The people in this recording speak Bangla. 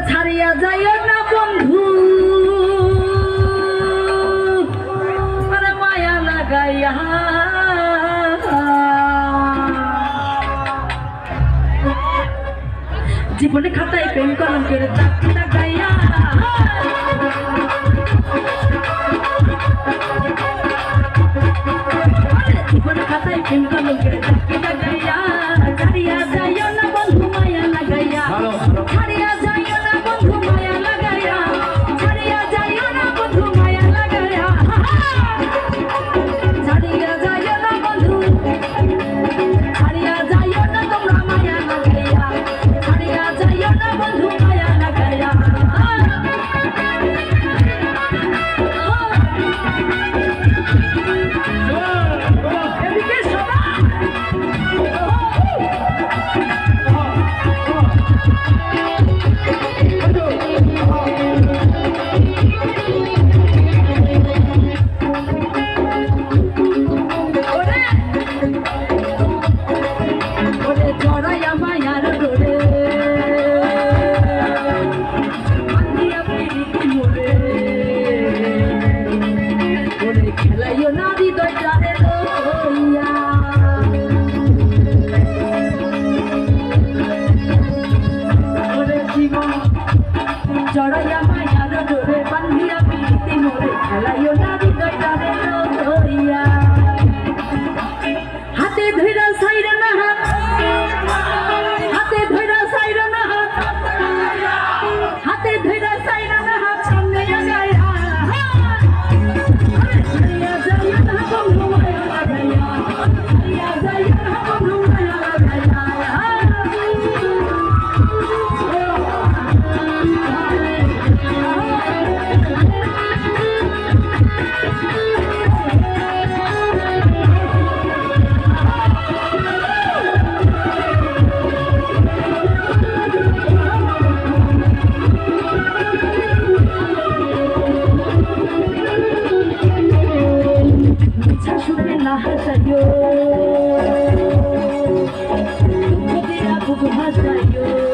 ছাড়িয়া যাইও না বন্ধু আরে মায়া লাগাইয়া জীবনে খাতায় প্রেম কলঙ্কের চাকরি লাগাইয়া জীবনে খাতায় প্রেম কলঙ্কের চাকরি লাগাইয়া ছাড়িয়া যাইও না বন্ধু মায়া লাগাইয়া ছাড়িয়া যাইও না বন্ধু মায়া লাগাইয়া ছাড়িয়া যাইও না বন্ধু মায়া লাগাইয়া ছাড়িয়া যাইও না বন্ধু ছাড়িয়া যাইও না তোমরা মায়া লাগাইয়া ছাড়িয়া যাইও না বন্ধু মায়া লাগাইয়া এদিকে সবাই খেলাইও না হৃদয় জানে লইয়া ওরে জীবন জড়াইয়া মায়ার ডোরে বান্ধিয়া পিড়িতে মোরে খেলাইও না হৃদয় জানে লইয়া হাতে ধইরা সাইরা না হাতে ধইরা সাইরা না হাতে ধইরা সাইরা না সামনে আগায়া সুখে না হাসাইও বুক ভাসাইও